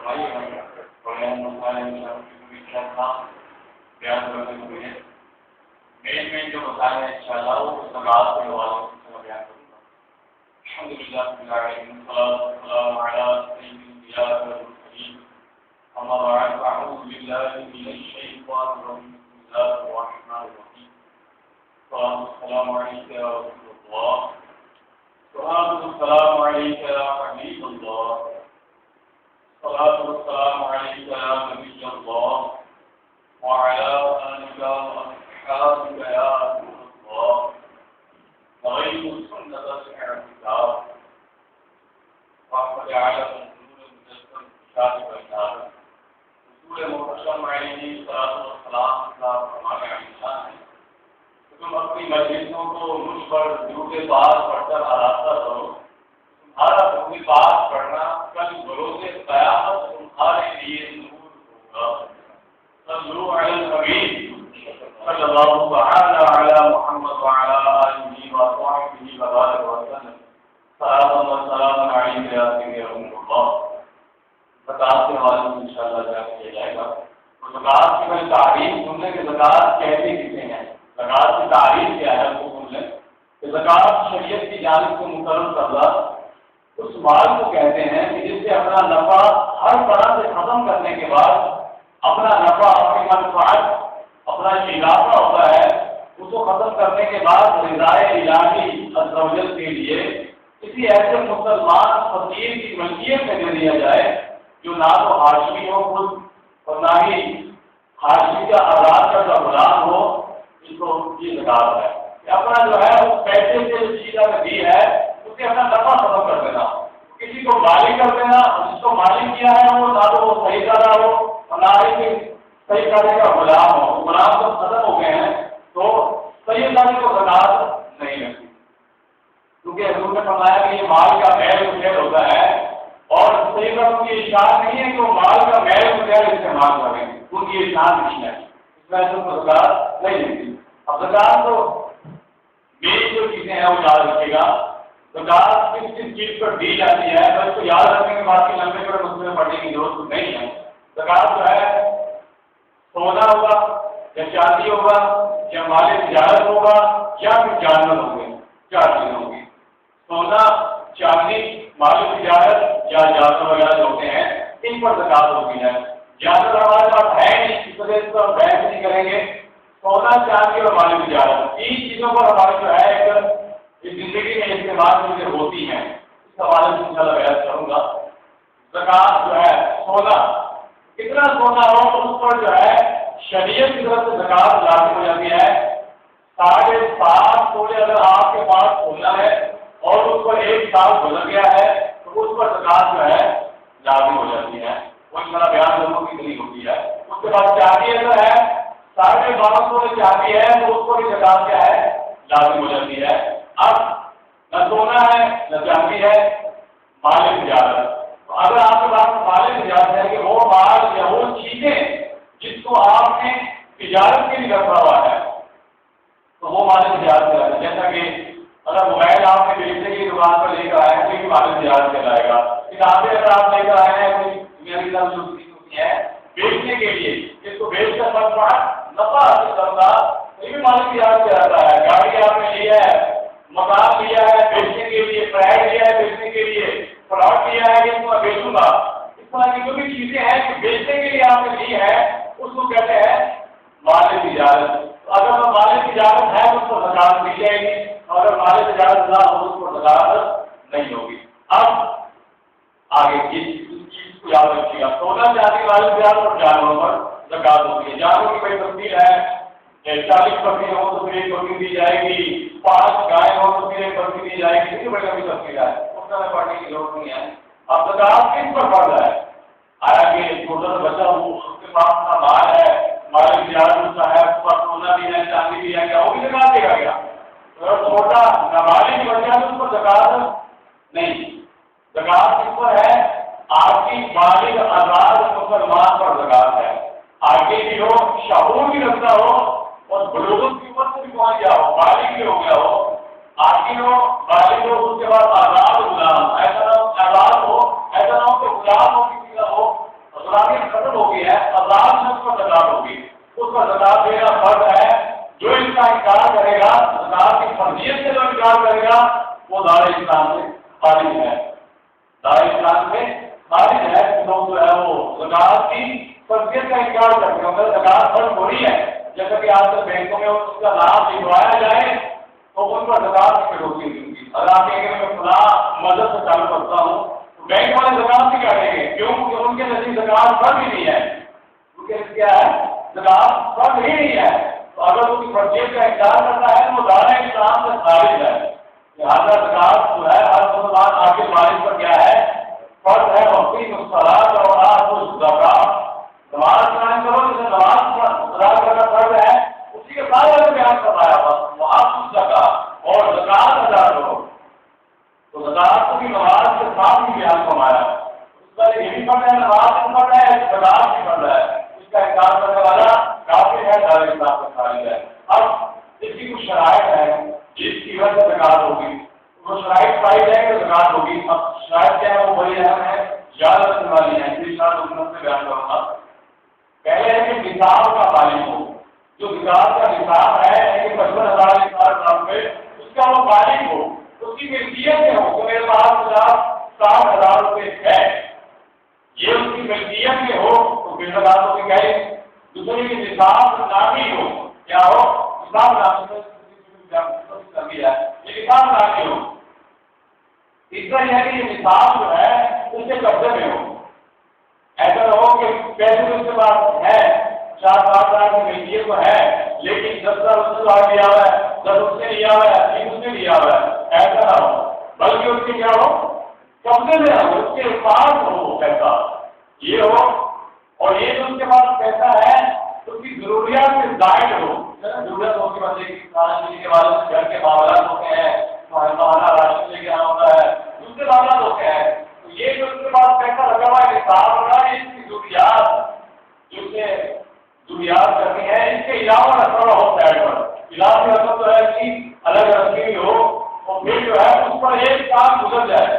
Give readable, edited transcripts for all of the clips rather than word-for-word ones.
بیان کرتے ہوئے مین جو مسائل ہیں انشاءاللہ وہ زکوٰۃ کے حوالے سے بیان کروں گا۔ الحمدللہ رب العالمین والصلاۃ والسلام علی سید الانبیاء والمرسلین اما بعد فاعوذ باللہ من الشیطان الرجیم بسم اللہ الرحمن الرحیم السلام علیکم یا رسول اللہ السلام علیکم یا حبیب اللہ السلام علیکم یا نبی اللہ وعلى آلك وأصحابك يا رسول الله وغير سنة الاعتكاف وقد جعلكم نورا مجسما بشار بشار رسول محتشم علیہ الصلوۃ والسلام فرمانے علیہ ہے تم اپنی مجلسوں کو مجھ پر درود پاک پڑھ کر آراستہ کرو، تمہارا درود پاک پڑھنا کل بروز قیامت تمہارے لیے نور ہوگا۔ صلوا علی الحبیب صلی اللہ تعالی علی محمد وعلی آلہ وصحبہ وبارک وسلم۔ سلام و سلام علیک یا سیدی رسول اللہ۔ زکوٰۃ کے حوالے سے انشاءاللہ بیان کیا جائے گا۔ تو زکوٰۃ کی میں تعریف سن لیں کہ زکوٰۃ کہتے کسے ہیں، زکوٰۃ کی تعریف کیا ہے وہ سن لیں کہ زکوٰۃ شریعت کی جانب سے مقرر کردہ اس مال کو کہتے ہیں کہ جس سے اپنا نفع ہر طرح سے ختم کرنے کے بعد اپنا نفع اپنی منفعت اپنا اضافہ ہوتا ہے، اس کو ختم کرنے کے بعد رضائے الہی عز و جل کے لیے کسی ایسے مسلمان فقیر کی ملکیت میں دے دیا جائے جو نہ تو ہاشمی ہو خود اور نہ ہی ہاشمی کا آزاد کردہ غلام ہو، اس کو یہ زکوٰۃ ہے کہ اپنا جو ہے اس پیسے سے جو چیز دی ہے اس سے اپنا نفع ختم کر دینا، کسی کو مالک کر دینا، جس کو مالک کیا ہے وہ نہ تو وہ صحیح کرا ہو صحیح کرنے کا غلام ہو، غلام تو ختم ہو گئے ہیں تو صحیح کرنے کو زکوٰۃ نہیں لگتی، کیونکہ حضور نے فرمایا کہ یہ مال کا میل مٹیل ہوتا ہے اور صحیح کرنے کی اشارت نہیں ہے کہ وہ مال کا میل مٹیل استعمال کریں، ان کی اشارت نہیں ہے، اس میں تو زکوٰۃ نہیں لگتی۔ اب زکوٰۃ تو میری جو چیزیں ہیں وہ یاد رکھیے گا، زکوٰۃ کس کس چیز پر دی جاتی ہے تو اس کو یاد رکھنے کے بعد لمبے پر مسئلے پڑھنے کی ضرورت نہیں ہے۔ زکوٰۃ جو ہے سونا ہوگا یا چاندی ہوگا یا مال تجارت ہوگا یا پھر جانور ہوں گے، چار چیزیں ہوں گی، سونا چاندی مال تجارت یا جانور وغیرہ جو ہوتے ہیں ان پر زکوٰۃ ہوتی ہے۔ جانور ہمارے پاس ہے نہیں اس وجہ سے ہم بحث نہیں کریں گے، سونا چاندی اور مال تجارت تین چیزوں پر ہمارے جو ہے ایک زندگی میں استعمال چیزیں ہوتی ہیں، اس حوالے سے انشاءاللہ بحث کروں گا۔ زکوٰۃ جو ہے سونا کتنا سونا ہو تو اس پر جو ہے شریعت کی طرف سے زکوٰۃ لازم ہو جاتی ہے۔ 7.5 تولے اگر آپ کے پاس سونا ہے اور اس پر 1 سال گزر گیا ہے تو اس پر زکوٰۃ جو ہے لازم ہو جاتی ہے، وہ اس طرح بیان لوگوں کی نہیں ہوتی ہے۔ اس کے بعد چاندی اگر ہے 12.5 تولے چاندی ہے تو اس پر بھی زکوٰۃ کیا ہے لازم ہو جاتی ہے۔ اب نہ سونا ہے نہ چاندی ہے، مال تجارت، اگر آپ کے پاس مال تجارت ہے کہ وہ مال یا وہ چیزیں جس کو آپ نے تجارت کے لیے رکھا ہوا ہے تو وہ مال تجارت کہلاتا ہے۔ جیسا کہ اگر موبائل آپ نے بیچنے کی دکان پر لے کر آئے ہیں تو یہ مال تجارت کہلائے گا۔ کتابیں اگر آپ لے کر آئے ہیں کوئی دنیا کی طرف ہوتی ہے بیچنے کے لیے، جس کو بیچ کر نفع حاصل کرنا یہ بھی مال تجارت کہلاتا ہے۔ گاڑی آپ نے لی ہے، مکان لیا ہے بیچنے کے لیے، فلیٹ لیا ہے بیچنے کے لیے، پلاٹ لیا ہے کہ میں بیچوں گا، اس طرح کی جو بھی چیزیں ہیں کہ بیچنے کے لیے آپ نے لی ہے اس کو کہتے ہیں مال تجارت۔ اگر وہ مال تجارت ہے تو اس کو زکوٰۃ دی جائے گی، اور اگر مال تجارت نہ ہو تو اس کو زکوٰۃ نہیں ہوگی۔ اب آگے اس چیز کو یاد رکھیے گا، سونا چاندی مال تجارت اور جانوروں پر زکوٰۃ ہوتی ہے۔ جانوروں کی بڑی تفصیل ہے، 40 بکریاں ہو تو پھر 1 بکری دی جائے گی، 5 گائے ہو تو پھر 1 بکری دی جائے گی، اتنی بڑی لمبی تفصیل ہے، پڑھنے کی ضرورت نہیں ہے۔ اب زکوٰۃ کس پر فرض ہے؟ آیا کہ چھوٹا سا بچہ ہو اس کے پاس اپنا مال ہے، مال تجارت ہوتا ہے، اس پر سونا بھی ہے چاندی بھی ہے، کیا وہ بھی زکوٰۃ دے گا کیا؟ اگر چھوٹا نابالغ بچہ ہے تو اس پر زکوٰۃ نہیں۔ زکوٰۃ کس پر ہے؟ آپ کی بالغ آزاد مسلمان پر زکوٰۃ ہے۔ آگے بھی ہو، شعور بھی رکھتا ہو اور بلوغت کی عمر سے بھی پہنچ گیا ہو، بالغ بھی ہو گیا ہو، آگے ہو بالغ ہو، اس کے بعد آزاد غلام، ایسا نہ ہو آزاد ہو، ایسا نہ ہو کہ غلام ہو کسی کا ہو فرض ہوگی ہے، آزاد شخص پر زکات ہوگی، اس پر زکات دینا فرض ہے۔ جو اس کا انکار کرے گا، زکات کی فرضیت سے جو انکار کرے گا، وہ دار اسلام سے خارج ہے، دار اسلام سے خارج ہے۔ لوگ جو ہے وہ زکات کی فرضیت کا انکار کرتے ہیں، اگر زکات فرض ہو رہی ہے، جیسا کہ آج کل بینکوں میں اس کا نام لکھوایا جائے تو ان پر زکات کی کٹوتی ہوگی۔ اگر آپ کہیں گے میں فلاں مذہب سے تعلق رکھتا ہوں تو بینک والے زکات نہیں کاٹیں گے، کیوں کہ ان کے نزدیک زکات فرض ہی نہیں ہے، ان کے کیا ہے، زکات فرض ہی نہیں ہے۔ تو اگر اس کی فرضیت کا انکار کرتا ہے تو وہ دار اسلام سے خارج ہے۔ لہٰذا زکات جو ہے ہر مسلمان آپ کے مالک پر کیا ہے، فرض ہے۔ وقتی مصطلحات اور زکات نماز قائم کرو، جسے نماز ادا کرنا فرض ہے، اسی کے بعد اگر بیان کروایا وہ آپ زکات اور زکات ادا کرو، تو زکات کی نماز کے ساتھ بھی بیان فرمایا، اس کا یہ بھی فرض ہے، نماز بھی فرض ہے، زکات بھی فرض ہے، اس کا انکار کرنے والا کافر ہے، دار اسلام سے خارج ہے۔ اب اس کی کچھ شرائط ہے جس کی وجہ سے زکات ہوگی، وہ شرائط پائی جائے گی تو زکات ہوگی۔ اب شرائط کیا ہے وہ بڑی اہم ہے، یاد رکھنے والی ہے، اس سال حکومت سے بیان کروں گا۔ پہلے ہے کہ نصاب کا مالک ہو، جو زکات کا نصاب ہے 55,000 سال پہ اس کا وہ مالک ہو، اس کی ملکیت میں ہو، تو میرے پاس 60,000 روپے ہے، یہ اس کی ملکیت میں ہو تو 20,000 روپے گئے۔ دوسرے کی نصاب نامی ہو، کیا ہو، نصاب نامی ہے، یہ نصاب نامی ہو۔ تیسرا یہ ہے کہ یہ نصاب جو ہے اس کے قبضے میں ہو، ایسا نہ ہو کہ پیسے اس کے پاس ہے، 4-5 کی ملکیت تو ہے، لیکن 10 اس سے آگے لیا ہوا ہے، 10 اس سے لیا ہوا ہے، 3 اس سے لیا ہوا ہے، ایسا نہ ہو، بلکہ اس کے کیا ہو، قبضے میں ہو، اس کے پاس ہو پیسہ، یہ ہو، اور یہ جو اس کے پاس پیسہ ہے اس کی ضروریات سے زائد ہو، ضرورت ہوتی ہے، بندے کی کھانا پینے کے بعد گھر کے معاملات ہوتے ہیں، ماہانہ راشن لے کے آنا ہوتا ہے، دوسرے معاملات ہوتے ہیں، تو یہ جو اس کے پاس پیسہ لگا ہوا ہے نصاب ہوگا، اس کی ضروریات جو سے ضروریات کرنی ہے، اس کے علاوہ رکھا ہوا ہو سائڈ پر، علاوہ رقم جو ہے کہ الگ رکھی ہوئی ہو، اور پھر جو ہے اس پر ایک سال گزر جائے،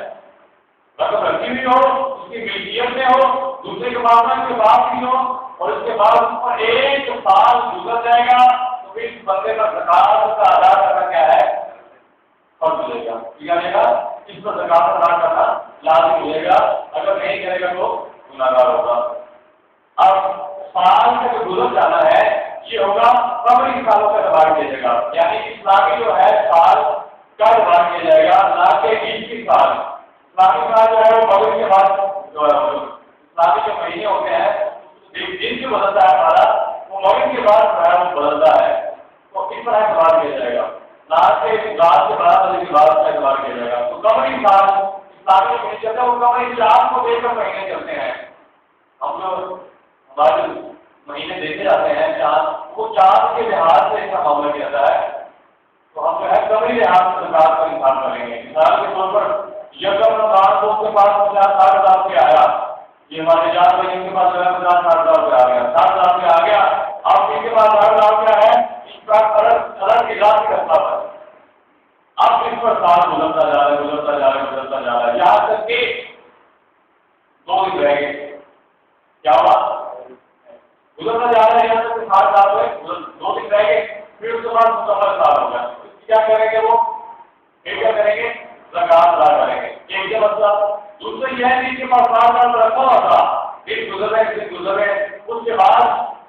رقم رکھی ہوئی ہو، اس کی ملکیت میں ہو، دوسرے کے معاملات کے بعد بھی ہو، اور اس کے بعد اس پر ایک سال گزر جائے گا، تو پھر اس بندے کا زکات کا ادا کرنا کیا ہے، فرض ملے گا، ٹھیک ہے، اس پر زکات ادا کرنا لازم ملے گا، اگر نہیں کرے گا تو گناہگار ہوگا۔ اب سال کا جو گزر جانا ہے یہ ہوگا قمری سالوں کا اعتبار کیا جائے گا، یعنی اسلامی جو ہے سال کا اعتبار کیا جائے گا، نہ کہ ہجری سال۔ اسلامی سال جو ہے وہ مغرب کے بعد جو ہے اسلامی جو مہینے ہوتے ہیں ایک دن سے بدلتا ہے ہمارا، وہ مغرب کے بعد جو ہے وہ بدلتا ہے، تو اس طرح اعتبار کیا جائے گا، نہ کہ رات کے 12 بجے کے بعد کا اعتبار کیا جائے گا۔ تو قمری سال اسلامی مہینے چلتے ہیں، وہ قمری چاند کو دیکھ کر مہینے چلتے ہیں، ہم جو ہمارے مہینے دیکھے جاتے ہیں چاند، وہ چاند کے لحاظ سے اس کا معاملہ کیا جاتا ہے، تو ہم جو ہے قمری لحاظ سے زکات کا انتظام کریں گے۔ مثال کے طور پر یکم رمضان کو اس کے پاس 50-60 روپے آیا، یہ ہمارے 4 بھائی کے پاس جو ہے 50-60 روپے آ گیا، 60 روپے آ گیا، اب ان کے پاس 60 روپے ہے، اس کا الگ اضافی رکھتا ہے، اب اس پر سال گزرتا جا رہا ہے، گزرتا جا رہا ہے، گزرتا جا رہا ہے، یہاں تک کہ 2 دن رہ گئے، کیا ہوا، گزرتا جا رہا ہے، یہاں تک 60 سال ہوئے، 2 دن رہ گئے، پھر اس کے بعد مکمل سال ہو گیا، اس کی کیا کریں گے، وہ پھر کیا کریں گے، زکات ادا کریں گے، ایک یہ مسئلہ۔ دوسرا یہ ہے کہ اس کے پاس 60 سال رکھا ہوا تھا، دن گزر رہے، اس کے بعد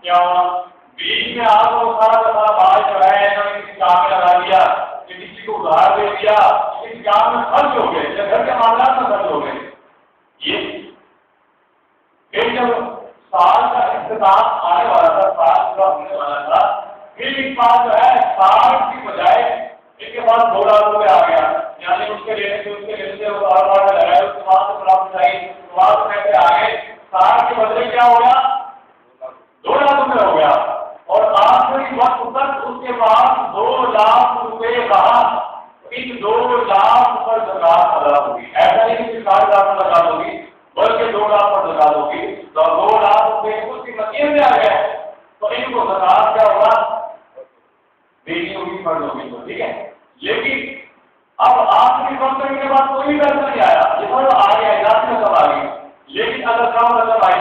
کیا ہوا، بیچ میں آپ کو سارا کا سارا مال جو ہے کسی کام میں لگا دیا، کسی کو ادھار دے دیا، کسی کام میں خرچ ہو گئے، یا گھر کے معاملات میں خرچ ہو گئے، یہ پھر جب سال کا اختتام آنے والا تھا، سال پورا ہونے والا تھا، پھر اس بات جو ہے 60 کی بجائے اس کے بعد 2 لاکھ روپے آ گیا، یعنی اس کے لینے سے وہ اور لگائے، اس کے بعد سے پراپت چاہیے، وہاں پیسے آ گئے، 60 کے بدلے کیا ہو گیا، 2 لاکھ روپے ہو گیا، اور آخری وقت تک اس کے پاس 2 لاکھ روپے رہا، ان 2 لاکھ پر زکات ادا ہوگی، ایسا نہیں کہ 60 لاکھ پر زکات ہوگی، بلکہ 2 لاکھ پر زکات ہوگی، تو 2 لاکھ روپے اس کی مکین میں آ گئے، تو ان کو زکات کیا ہوگا، دینی ہوگی، فرض ہوگی، تو ٹھیک ہے۔ لیکن اب آخری وقت کے بعد کوئی بھی پیسہ نہیں آیا، یہ فرض آ گیا، اضافی رقم آ گئی، لیکن اگر کم رقم آئی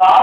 60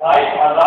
2,500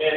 1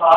4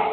3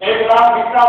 1,20,000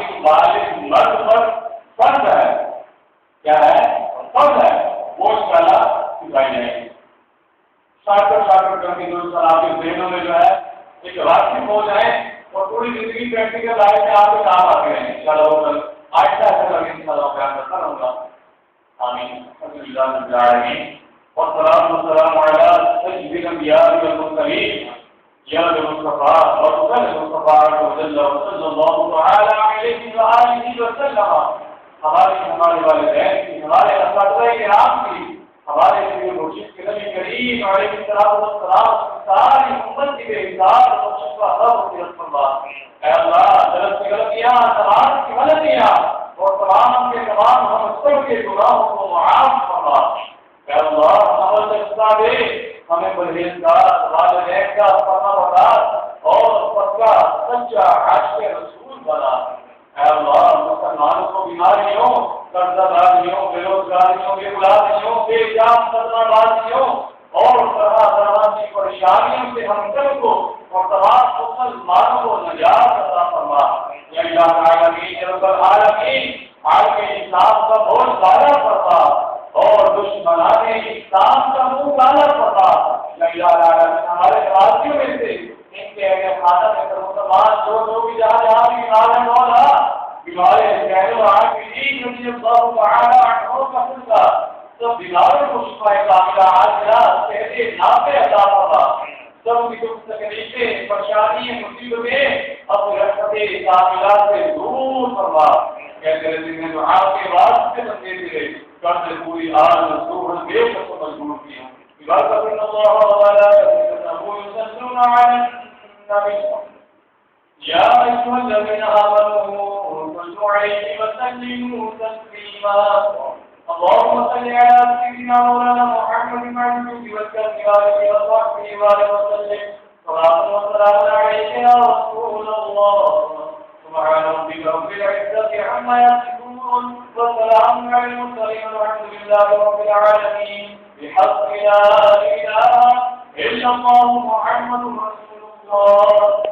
عاقل بالغ مرد پر فرض ہے، کیا ہے؟ فرض ہے، وہ انشاءاللہ سکھائی جائے گی۔ شارٹ کر کے جو آپ کے ذہنوں میں جو ہے ایک واقف ہو جائیں اور پوری زندگی پریکٹیکل لائف میں آپ کے کام آتے ہیں انشاءاللہ۔ وہ کل آہستہ آہستہ کر کے انشاءاللہ بیان کرتا رہوں گا۔ آمین۔ الحمد للہ رب العالمین والصلاة والسلام على سيد الأنبياء والمرسلين يا المصطفى ورسول المصطفى صلى الله تعالى عليه وآله وسلم۔ ہمارے والدین کی، ہمارے اساتذہ کرام کی، ہمارے لیے مرشد کے نبی کریم علیہ الصلوۃ والسلام ساری امت کی بے حساب بخشش کا حق و فرما۔ اے اللہ درس کی غلطیاں، تمام کی غلطیاں اور تمام کے تمام ہم سب کے گناہوں کو معاف فرما۔ اے اللہ ہمیں سچا دے، ہمیں پرہیزگار والدین کا فرما بردار اور پکا سچا عاشق رسول بنا۔ اے اللہ مسلمانوں کو بیماریوں، قرضہ داریوں، بے روزگاریوں، بے اولادیوں، بے جان سرما بازیوں اور طرح طرح کی پریشانیوں سے ہم سب کو اور تمام مسلمانوں کو نجات عطا فرما۔ یا الہ العالمین یا رب العالمین عالم اسلام کا بہت سارا فرما اور دشمنان اسلام کا منہ کالا فرما۔ یا الہ العالمین ہمارے غازیوں میں سے ان کے اہل خانہ میں مسلمان جو بھی جہاں بھی عالم مولا بیمارے غیر عاقلین رضی اللہ تعالی عنہم کا صدقہ سب بیماروں کو شفا کاملہ عاجلہ صحت نافع عطا فرما۔ سب کی دکھ تکلیفیں، پریشانیاں، مصیبتیں اپنی رحمت کاملہ سے دور فرما۔ کہتے رہتے ہیں دعا کے واسطے بندے تیرے قرض پوری آل مصروح بے شک مجبور کی۔ عبادت اللہ وملائکتہ یصلون علی النبی یا ایھا الذین آمنوا صلوا علیہ وسلموا تسلیما۔ اللهم صل على سيدنا مولانا محمد المعبود والكرم وآله وصحبه وسلم صلاة وسلام عليك يا رسول الله۔ سبحان ربك رب العزة عما يصفون وسلام على المرسلين والحمد لله رب العالمين بحق لا إله إلا الله محمد رسول الله۔